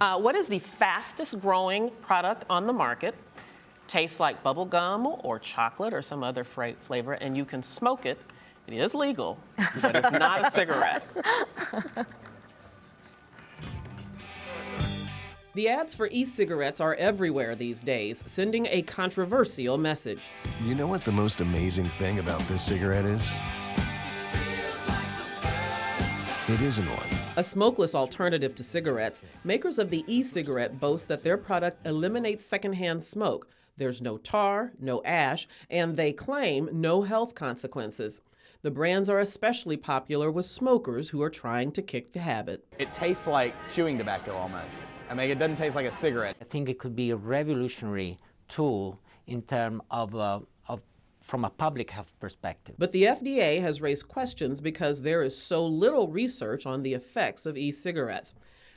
What is the fastest growing product on the market? Tastes like bubble gum or chocolate or some other flavor, and you can smoke it. It is legal, but it's not a cigarette. The ads for e-cigarettes are everywhere these days, sending a controversial message. You know what the most amazing thing about this cigarette is? It isn't one. A smokeless alternative to cigarettes, makers of the e-cigarette boast that their product eliminates secondhand smoke. There's no tar, no ash, and they claim no health consequences. The brands are especially popular with smokers who are trying to kick the habit. It tastes like chewing tobacco almost. I mean, it doesn't taste like a cigarette. I think it could be a revolutionary tool in terms of from a public health perspective. But the FDA has raised questions because there is so little research on the effects of e-cigarettes.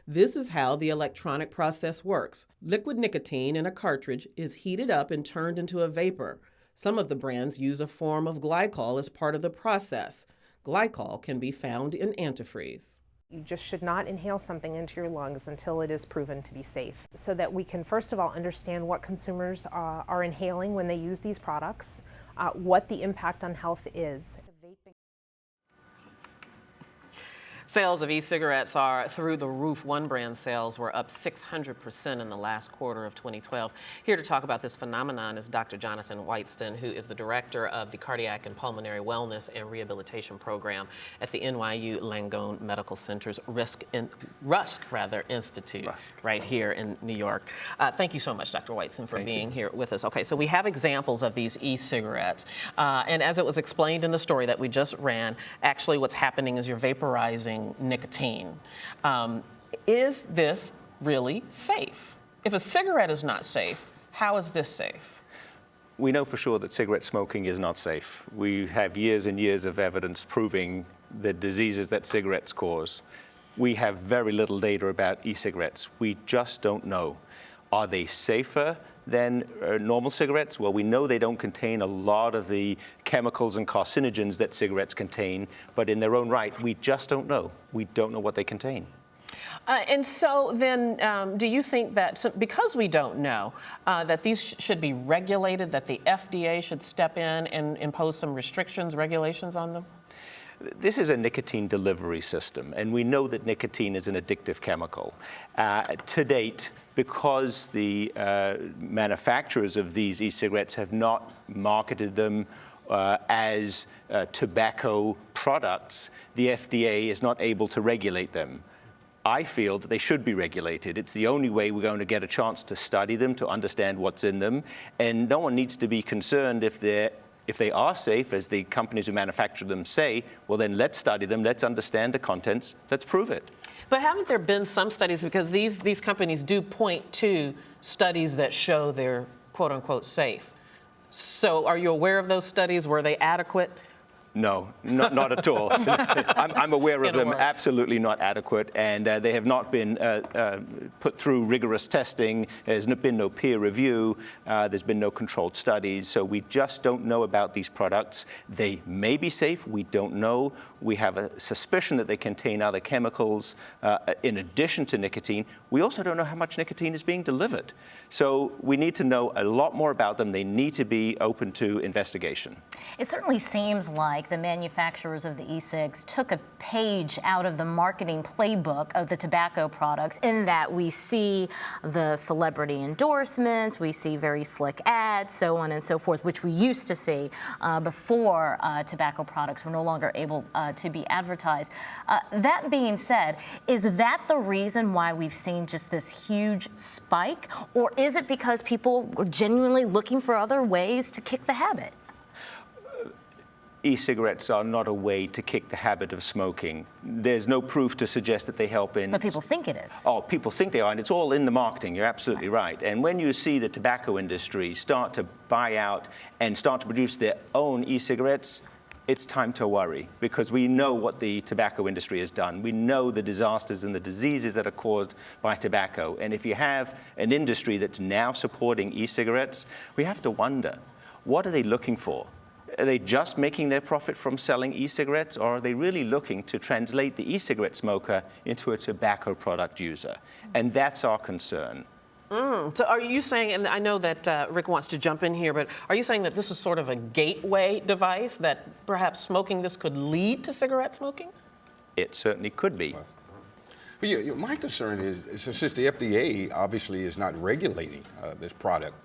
This is how the electronic process works. Liquid nicotine in a cartridge is heated up and turned into a vapor. Some of the brands use a form of glycol as part of the process. Glycol can be found in antifreeze. You just should not inhale something into your lungs until it is proven to be safe, so that we can first of all understand what consumers are inhaling when they use these products, what the impact on health is. Sales of e-cigarettes are through the roof. One brand sales were up 600% in the last quarter of 2012. Here to talk about this phenomenon is Dr. Jonathon Whiteson, who is the director of the Cardiac and Pulmonary Wellness and Rehabilitation Program at the NYU Langone Medical Center's rusk Institute right here in New York. Thank you so much, Dr. Whiteson, for being here with us. Okay, so we have examples of these e-cigarettes, and as it was explained in the story that we just ran, actually what's happening is you're vaporizing nicotine. Is this really safe? If a cigarette is not safe, how is this safe? We know for sure that cigarette smoking is not safe. We have years and years of evidence proving the diseases that cigarettes cause. We have very little data about e-cigarettes. We just don't know. Are they safer than normal cigarettes? Well, we know they don't contain a lot of the chemicals and carcinogens that cigarettes contain, but in their own right, we just don't know. We don't know what they contain. And so then, do you think that, because we don't know, that these should be regulated, that the FDA should step in and impose some restrictions, regulations on them? This is a nicotine delivery system, and we know that nicotine is an addictive chemical. To date, because the manufacturers of these e-cigarettes have not marketed them as tobacco products, the FDA is not able to regulate them. I feel that they should be regulated. It's the only way we're going to get a chance to study them, to understand what's in them, and no one needs to be concerned if they are safe, as the companies who manufacture them say. Well, then let's study them, let's understand the contents, let's prove it. But haven't there been some studies, because these companies do point to studies that show they're quote-unquote safe. So are you aware of those studies? Were they adequate? No, not at all. I'm aware of them, absolutely not adequate, and they have not been put through rigorous testing. There's been no peer review. There's been no controlled studies, so we just don't know about these products. They may be safe, we don't know. We have a suspicion that they contain other chemicals in addition to nicotine. We also don't know how much nicotine is being delivered. So we need to know a lot more about them. They need to be open to investigation. It certainly seems like the manufacturers of the e-cigs took a page out of the marketing playbook of the tobacco products, in that we see the celebrity endorsements, we see very slick ads, so on and so forth, which we used to see before tobacco products were no longer able to be advertised. That being said, is that the reason why we've seen just this huge spike, or is it because people were genuinely looking for other ways to kick the habit? E-cigarettes are not a way to kick the habit of smoking. There's no proof to suggest that they help in... But people think it is. Oh, people think they are, and it's all in the marketing. You're absolutely right. And when you see the tobacco industry start to buy out and start to produce their own e-cigarettes, it's time to worry, because we know what the tobacco industry has done. We know the disasters and the diseases that are caused by tobacco. And if you have an industry that's now supporting e-cigarettes, we have to wonder, what are they looking for? Are they just making their profit from selling e-cigarettes, or are they really looking to translate the e-cigarette smoker into a tobacco product user? And that's our concern. So are you saying, and I know that Rick wants to jump in here, but are you saying that this is sort of a gateway device, that perhaps smoking this could lead to cigarette smoking? It certainly could be. But yeah, my concern is, since the FDA obviously is not regulating this product,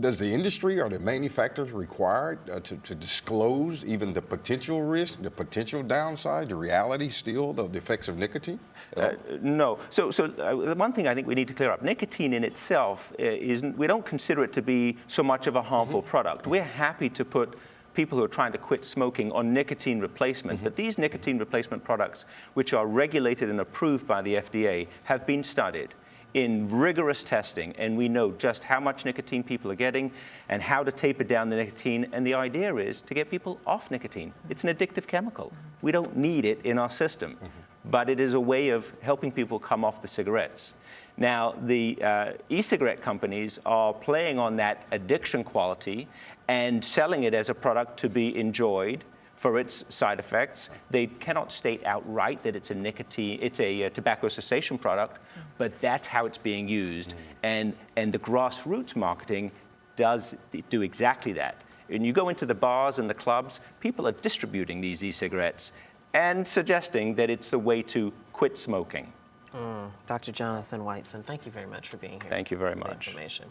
does the industry or the manufacturers required to disclose even the potential risk, the potential downside, the reality still of the effects of nicotine? No. So the one thing I think we need to clear up, nicotine in itself we don't consider it to be so much of a harmful product. We're happy to put people who are trying to quit smoking on nicotine replacement. But these nicotine replacement products, which are regulated and approved by the FDA, have been studied in rigorous testing, and we know just how much nicotine people are getting and how to taper down the nicotine. And the idea is to get people off nicotine. It's an addictive chemical. We don't need it in our system, but it is a way of helping people come off the cigarettes. Now, the e-cigarette companies are playing on that addiction quality and selling it as a product to be enjoyed for its side effects. They cannot state outright that it's a tobacco cessation product, but that's how it's being used. And the grassroots marketing does do exactly that. When you go into the bars and the clubs, people are distributing these e-cigarettes and suggesting that it's the way to quit smoking. Dr. Jonathon Whiteson, thank you very much for being here. Thank you very for the much. information.